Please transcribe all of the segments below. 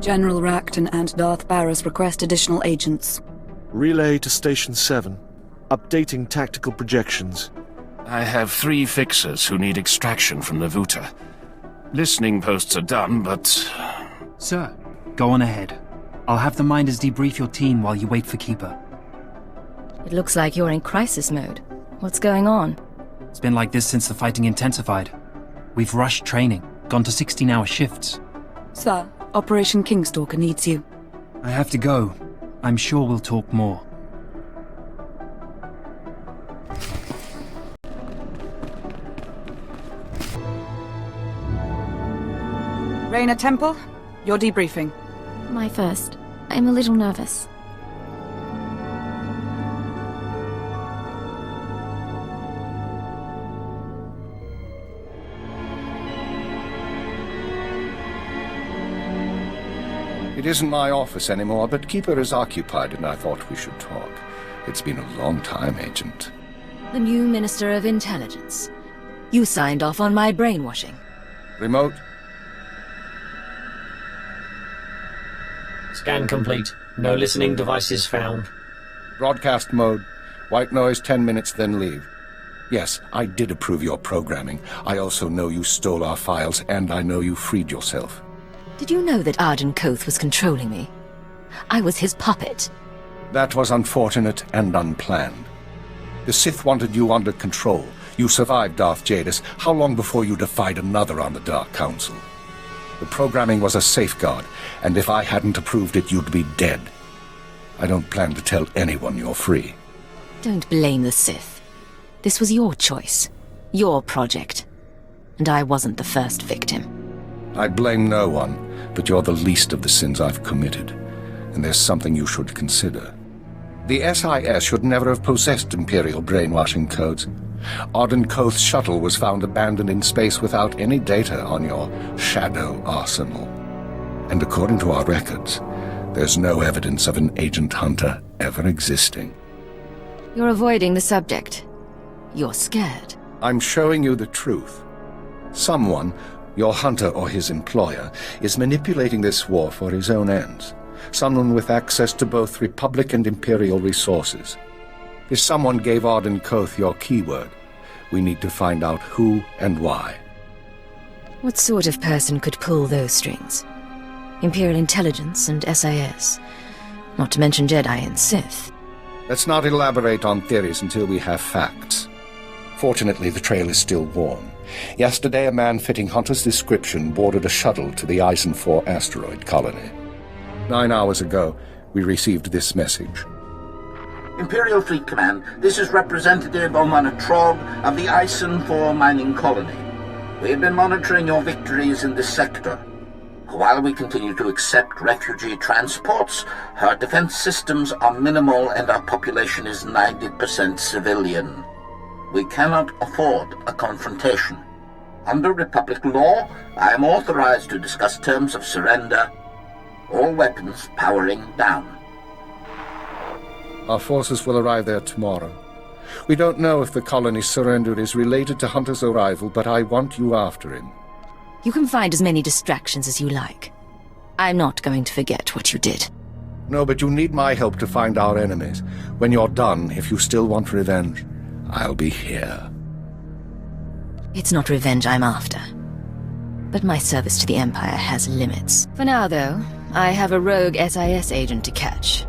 General Ract and Darth Barris request additional agents. Relay to Station 7. Updating tactical projections. I have 3 fixers who need extraction from the SWTOR. Listening posts are done, but... Sir, go on ahead. I'll have the Minders debrief your team while you wait for Keeper. It looks like you're in crisis mode. What's going on? It's been like this since the fighting intensified. We've rushed training, gone to 16-hour shifts. Sir, Operation Kingstalker needs you. I have to go. I'm sure we'll talk more. Raina Temple, you're debriefing. My first. I'm a little nervous. It isn't my office anymore, but Keeper is occupied and I thought we should talk. It's been a long time, Agent. The new Minister of Intelligence. You signed off on my brainwashing. Remote? Scan complete. No listening devices found. Broadcast mode. White noise 10 minutes, then leave. Yes, I did approve your programming. I also know you stole our files, and I know you freed yourself. Did you know that Arden Koth was controlling me? I was his puppet. That was unfortunate and unplanned. The Sith wanted you under control. You survived Darth Jadis. How long before you defied another on the Dark Council? The programming was a safeguard, and if I hadn't approved it, you'd be dead. I don't plan to tell anyone you're free. Don't blame the Sith. This was your choice. Your project. And I wasn't the first victim. I blame no one, but you're the least of the sins I've committed. And there's something you should consider. The SIS should never have possessed Imperial brainwashing codes. Arden Koth's shuttle was found abandoned in space without any data on your shadow arsenal. And according to our records, there's no evidence of an agent hunter ever existing. You're avoiding the subject. You're scared. I'm showing you the truth. Someone, your hunter or his employer, is manipulating this war for his own ends. Someone with access to both Republic and Imperial resources. If someone gave Arden Koth your keyword, we need to find out who and why. What sort of person could pull those strings? Imperial Intelligence and SIS. Not to mention Jedi and Sith. Let's not elaborate on theories until we have facts. Fortunately, the trail is still warm. Yesterday, a man fitting Hunter's description boarded a shuttle to the Eisen 4 asteroid colony. 9 hours ago, we received this message. Imperial Fleet Command, this is Representative Omana Trog of the Eisen 4 mining colony. We have been monitoring your victories in this sector. While we continue to accept refugee transports, our defense systems are minimal and our population is 90% civilian. We cannot afford a confrontation. Under Republic law, I am authorized to discuss terms of surrender. All weapons powering down. Our forces will arrive there tomorrow. We don't know if the colony's surrender is related to Hunter's arrival, but I want you after him. You can find as many distractions as you like. I'm not going to forget what you did. No, but you need my help to find our enemies. When you're done, if you still want revenge, I'll be here. It's not revenge I'm after. But my service to the Empire has limits. For now, though, I have a rogue SIS agent to catch.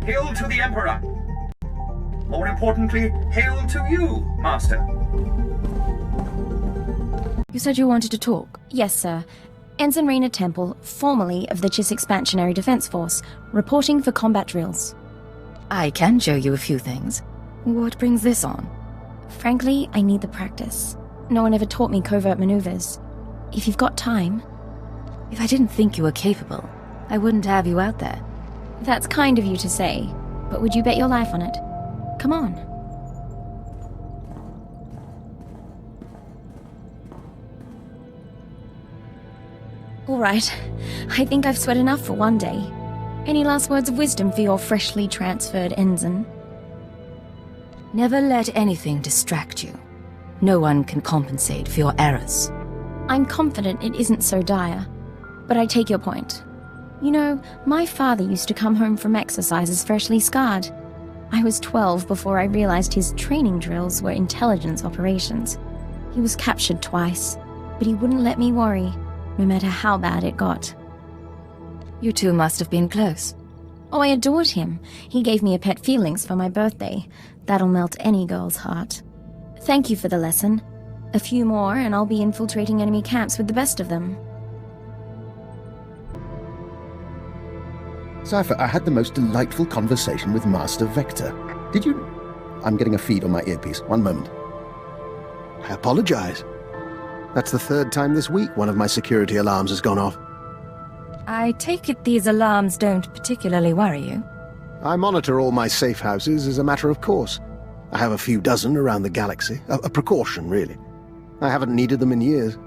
Hail to the Emperor! More importantly, hail to you, Master. You said you wanted to talk? Yes, sir. Ensign Raina Temple, formerly of the Chiss Expansionary Defense Force, reporting for combat drills. I can show you a few things. What brings this on? Frankly, I need the practice. No one ever taught me covert maneuvers. If you've got time... If I didn't think you were capable, I wouldn't have you out there. That's kind of you to say. But would you bet your life on it? Come on. All right. I think I've sweat enough for one day. Any last words of wisdom for your freshly transferred ensign? Never let anything distract you. No one can compensate for your errors. I'm confident it isn't so dire, but I take your point. You know, my father used to come home from exercises freshly scarred. I was 12 before I realized his training drills were intelligence operations. He was captured twice, but he wouldn't let me worry, no matter how bad it got. You two must have been close. Oh, I adored him. He gave me a pet feelings for my birthday. That'll melt any girl's heart. Thank you for the lesson. A few more and I'll be infiltrating enemy camps with the best of them. Cypher, I had the most delightful conversation with Master Vector. Did you... I'm getting a feed on my earpiece. One moment. I apologize. That's the third time this week one of my security alarms has gone off. I take it these alarms don't particularly worry you? I monitor all my safe houses as a matter of course. I have a few dozen around the galaxy. A precaution, really. I haven't needed them in years.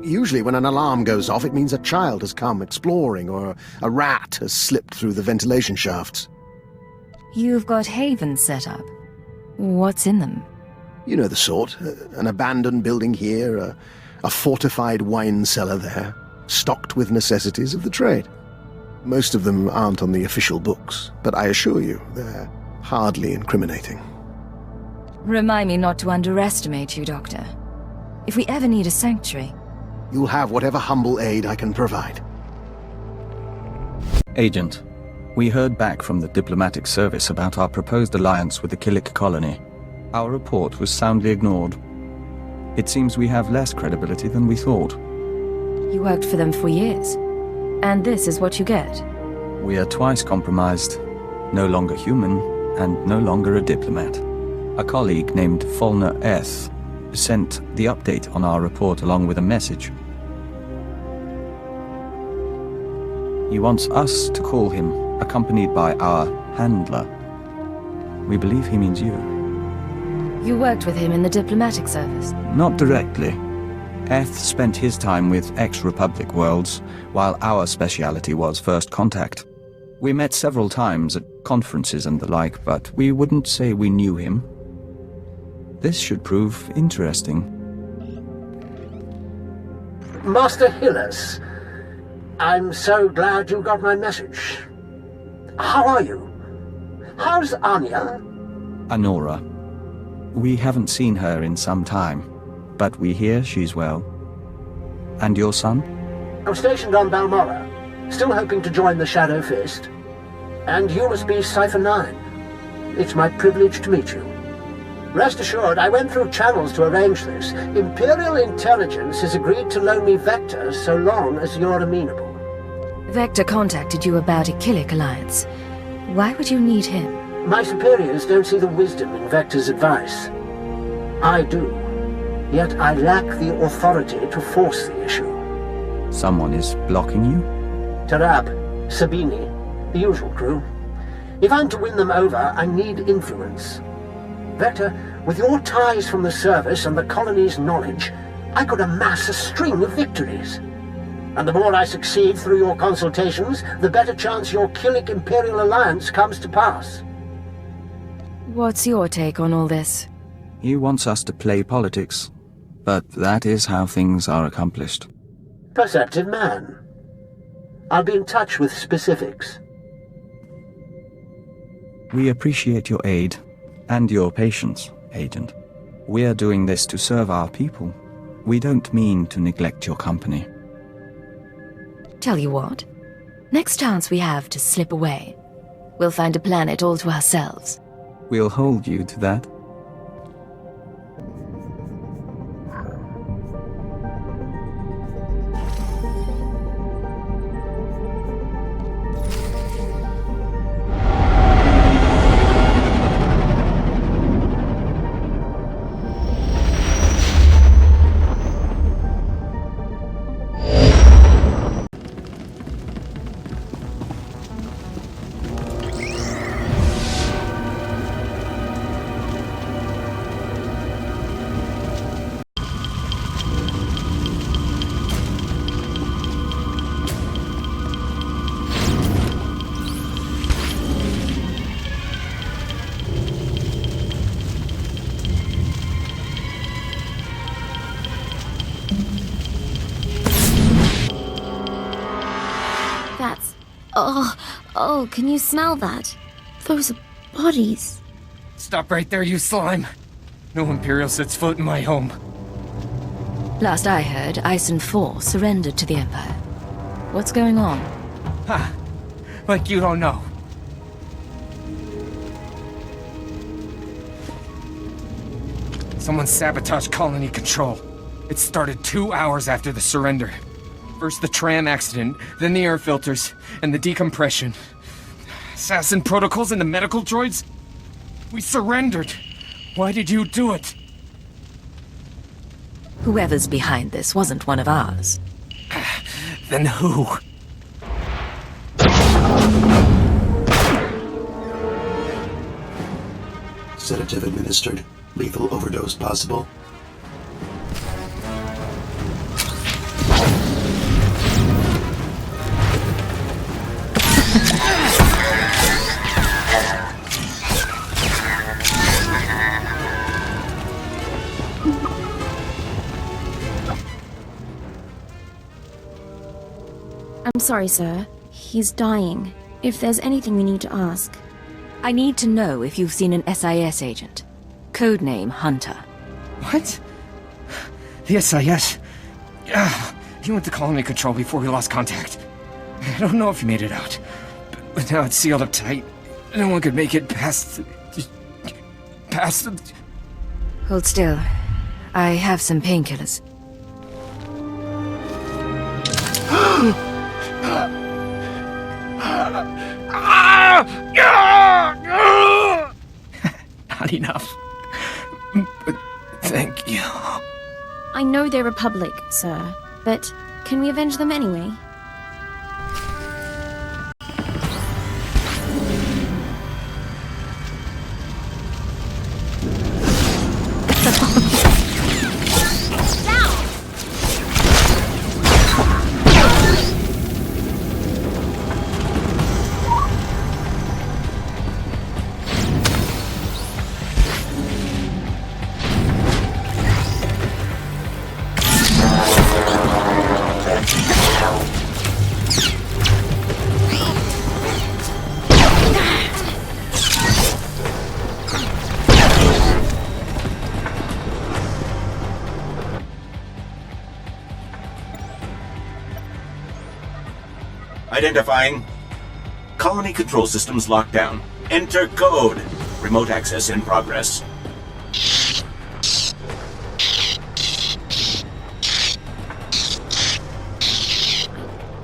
Usually when an alarm goes off, it means a child has come exploring, or a rat has slipped through the ventilation shafts. You've got havens set up. What's in them? You know the sort. An abandoned building here, a fortified wine cellar there, stocked with necessities of the trade. Most of them aren't on the official books, but I assure you, they're hardly incriminating. Remind me not to underestimate you, Doctor. If we ever need a sanctuary... You'll have whatever humble aid I can provide. Agent, we heard back from the diplomatic service about our proposed alliance with the Killik colony. Our report was soundly ignored. It seems we have less credibility than we thought. You worked for them for years. And this is what you get. We are twice compromised. No longer human, and no longer a diplomat. A colleague named Fulner Eth sent the update on our report along with a message. He wants us to call him, accompanied by our handler. We believe he means you. You worked with him in the diplomatic service? Not directly. Eth spent his time with ex-Republic worlds, while our speciality was first contact. We met several times at conferences and the like, but we wouldn't say we knew him. This should prove interesting. Master Hillis, I'm so glad you got my message. How are you? How's Anya? Anora. We haven't seen her in some time, but we hear she's well. And your son? I'm stationed on Balmora, still hoping to join the Shadow Fist. And you must be Cypher 9. It's my privilege to meet you. Rest assured, I went through channels to arrange this. Imperial Intelligence has agreed to loan me Vector so long as you're amenable. Vector contacted you about a Killik alliance. Why would you need him? My superiors don't see the wisdom in Vector's advice. I do. Yet I lack the authority to force the issue. Someone is blocking you? Tarab, Sabini, the usual crew. If I'm to win them over, I need influence. Vector, with your ties from the service and the colony's knowledge, I could amass a string of victories. And the more I succeed through your consultations, the better chance your Killik Imperial Alliance comes to pass. What's your take on all this? He wants us to play politics, but that is how things are accomplished. Perceptive man. I'll be in touch with specifics. We appreciate your aid. And your patience, Agent. We're doing this to serve our people. We don't mean to neglect your company. Tell you what, next chance we have to slip away, we'll find a planet all to ourselves. We'll hold you to that. Oh, can you smell that? Those are bodies. Stop right there, you slime. No Imperial sets foot in my home. Last I heard, Ison 4 surrendered to the Empire. What's going on? Ha! Like you don't know. Someone sabotaged colony control. It started 2 hours after the surrender. First the tram accident, then the air filters, and the decompression. Assassin protocols and the medical droids? We surrendered. Why did you do it? Whoever's behind this wasn't one of ours. Then who? Sedative administered. Lethal overdose possible. I'm sorry, sir. He's dying. If there's anything we need to ask. I need to know if you've seen an SIS agent. Codename Hunter. What? The SIS? He went to colony control before we lost contact. I don't know if he made it out. But now it's sealed up tight. No one could make it past... Hold still. I have some painkillers. Not enough. But thank you. I know they're Republic, sir, but can we avenge them anyway? Identifying. Colony control systems locked down. Enter code. Remote access in progress.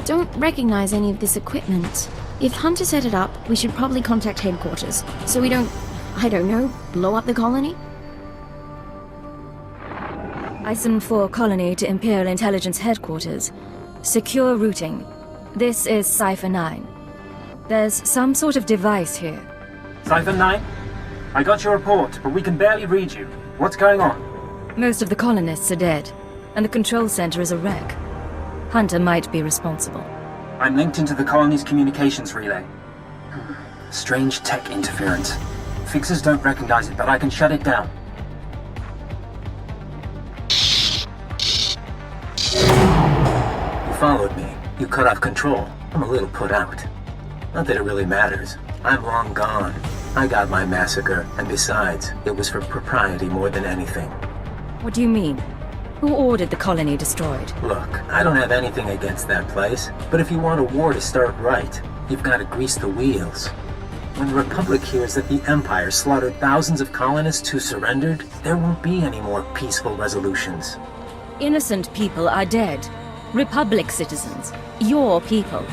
Don't recognize any of this equipment. If Hunter set it up, we should probably contact headquarters, so we don't, I don't know, blow up the colony? Ison 4 colony to Imperial Intelligence headquarters. Secure routing. This is Cipher 9. There's some sort of device here. Cipher 9? I got your report, but we can barely read you. What's going on? Most of the colonists are dead, and the control center is a wreck. Hunter might be responsible. I'm linked into the colony's communications relay. Strange tech interference. Fixers don't recognize it, but I can shut it down. You followed me. You cut off control. I'm a little put out. Not that it really matters. I'm long gone. I got my massacre, and besides, it was for propriety more than anything. What do you mean? Who ordered the colony destroyed? Look, I don't have anything against that place, but if you want a war to start right, you've got to grease the wheels. When the Republic hears that the Empire slaughtered thousands of colonists who surrendered, there won't be any more peaceful resolutions. Innocent people are dead. Republic citizens. Your people.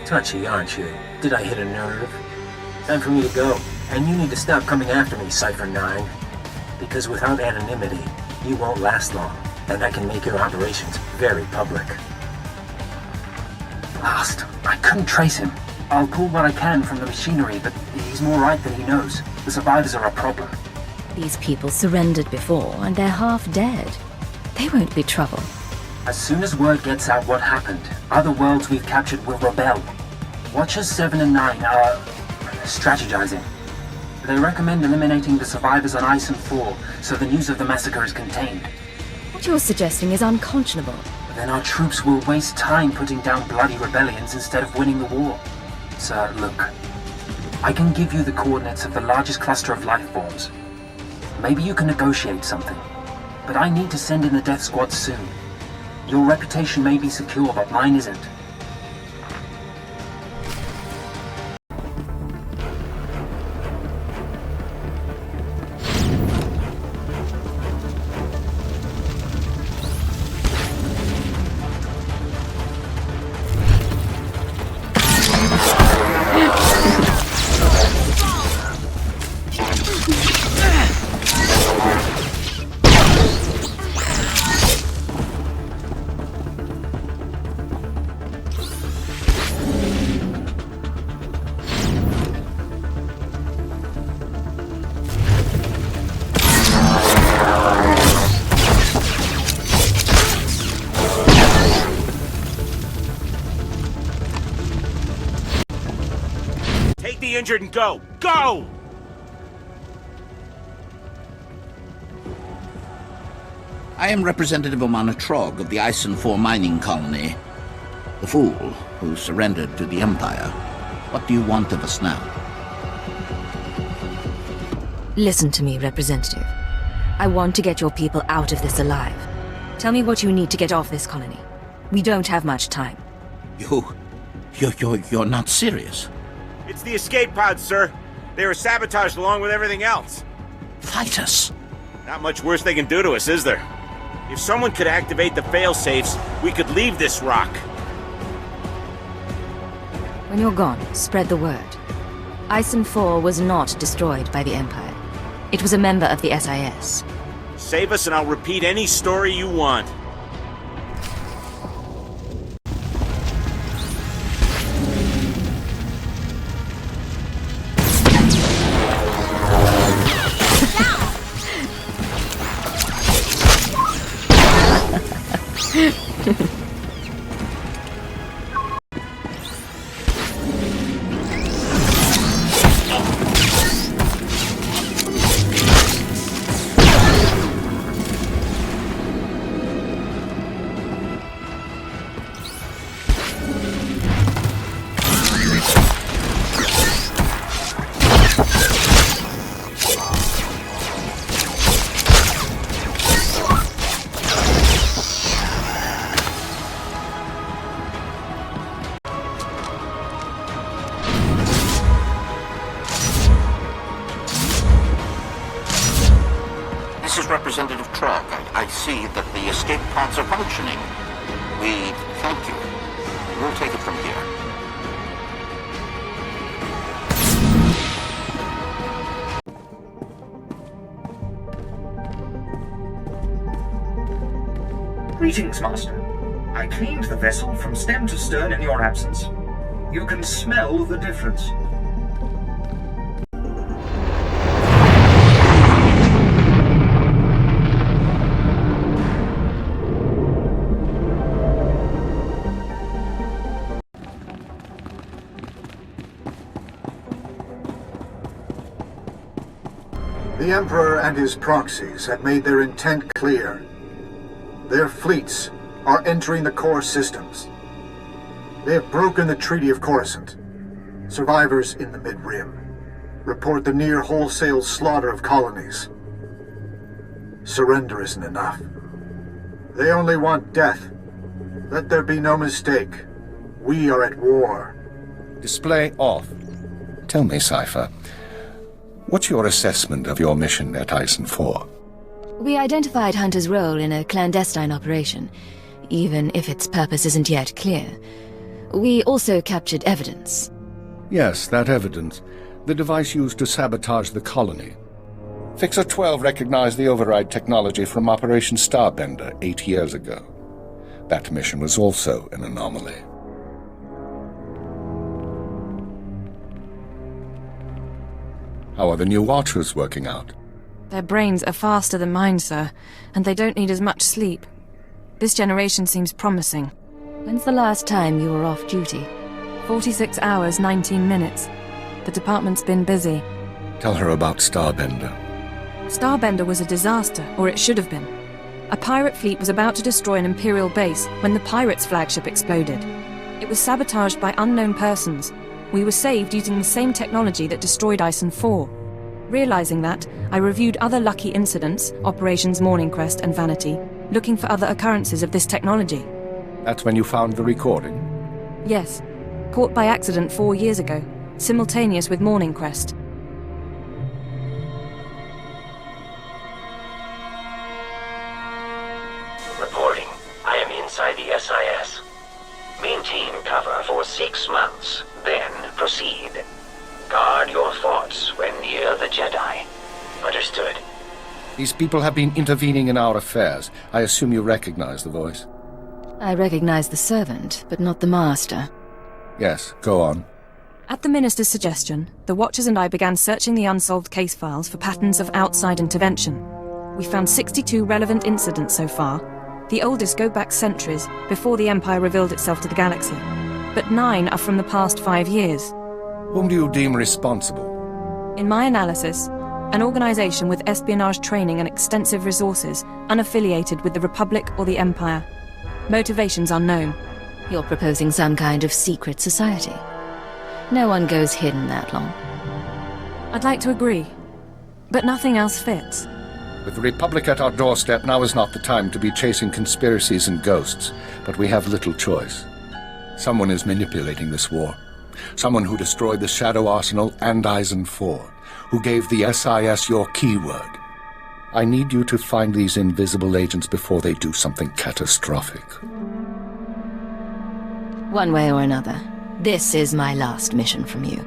Touchy, aren't you? Did I hit a nerve? Time for me to go, and you need to stop coming after me, Cipher 9. Because without anonymity, you won't last long, and I can make your operations very public. Lost. I couldn't trace him. I'll pull what I can from the machinery, but he's more right than he knows. The survivors are a problem. These people surrendered before, and they're half dead. They won't be trouble. As soon as word gets out what happened, other worlds we've captured will rebel. Watchers 7 and 9 are strategizing. They recommend eliminating the survivors on Ison 4, so the news of the massacre is contained. What you're suggesting is unconscionable. Then our troops will waste time putting down bloody rebellions instead of winning the war. Sir, look. I can give you the coordinates of the largest cluster of life forms. Maybe you can negotiate something. But I need to send in the death squad soon. Your reputation may be secure, but mine isn't. Take the injured and go! Go! I am Representative Omana Trog of the SWTOR mining colony. The fool who surrendered to the Empire. What do you want of us now? Listen to me, Representative. I want to get your people out of this alive. Tell me what you need to get off this colony. We don't have much time. You're not serious. It's the escape pods, sir. They were sabotaged along with everything else. Fight us. Not much worse they can do to us, is there? If someone could activate the fail-safes, we could leave this rock. When you're gone, spread the word. SWTOR was not destroyed by the Empire. It was a member of the SIS. Save us and I'll repeat any story you want. This is Representative Trog. I see that the escape pods are functioning. We thank you. We'll take it from here. Greetings, Master. I cleaned the vessel from stem to stern in your absence. You can smell the difference. The Emperor and his proxies have made their intent clear. Their fleets are entering the core systems. They have broken the Treaty of Coruscant. Survivors in the Mid-Rim report the near wholesale slaughter of colonies. Surrender isn't enough. They only want death. Let there be no mistake. We are at war. Display off. Tell me, Cypher, what's your assessment of your mission at SWTOR? We identified Hunter's role in a clandestine operation, even if its purpose isn't yet clear. We also captured evidence. Yes, that evidence. The device used to sabotage the colony. Fixer 12 recognized the override technology from Operation Starbender 8 years ago. That mission was also an anomaly. How are the new Watchers working out? Their brains are faster than mine, sir, and they don't need as much sleep. This generation seems promising. When's the last time you were off duty? 46 hours, 19 minutes. The department's been busy. Tell her about Starbender. Starbender was a disaster, or it should have been. A pirate fleet was about to destroy an Imperial base when the Pirates' flagship exploded. It was sabotaged by unknown persons. We were saved using the same technology that destroyed Ison 4. Realizing that, I reviewed other lucky incidents, Operations Morning Crest and Vanity, looking for other occurrences of this technology. That's when you found the recording? Yes. Caught by accident 4 years ago, simultaneous with Morning Crest. Reporting. I am inside the SIS. Maintain cover for 6 months, then proceed. Guard your thoughts when near the Jedi. Understood. These people have been intervening in our affairs. I assume you recognize the voice. I recognize the servant, but not the master. Yes, go on. At the Minister's suggestion, the Watchers and I began searching the unsolved case files for patterns of outside intervention. We found 62 relevant incidents so far. The oldest go back centuries, before the Empire revealed itself to the galaxy. But 9 are from the past 5 years. Whom do you deem responsible? In my analysis, an organization with espionage training and extensive resources, unaffiliated with the Republic or the Empire. Motivations unknown. You're proposing some kind of secret society. No one goes hidden that long. I'd like to agree, but nothing else fits. With the Republic at our doorstep, now is not the time to be chasing conspiracies and ghosts, but we have little choice. Someone is manipulating this war. Someone who destroyed the Shadow Arsenal and Ison 4, who gave the SIS your keyword. I need you to find these invisible agents before they do something catastrophic. One way or another, this is my last mission from you.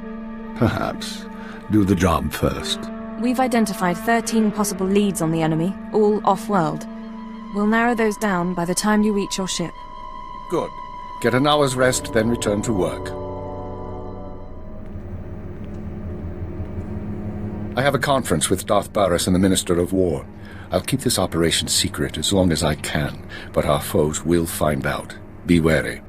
Perhaps. Do the job first. We've identified 13 possible leads on the enemy, all off-world. We'll narrow those down by the time you reach your ship. Good. Get an hour's rest, then return to work. I have a conference with Darth Baras and the Minister of War. I'll keep this operation secret as long as I can, but our foes will find out. Be wary.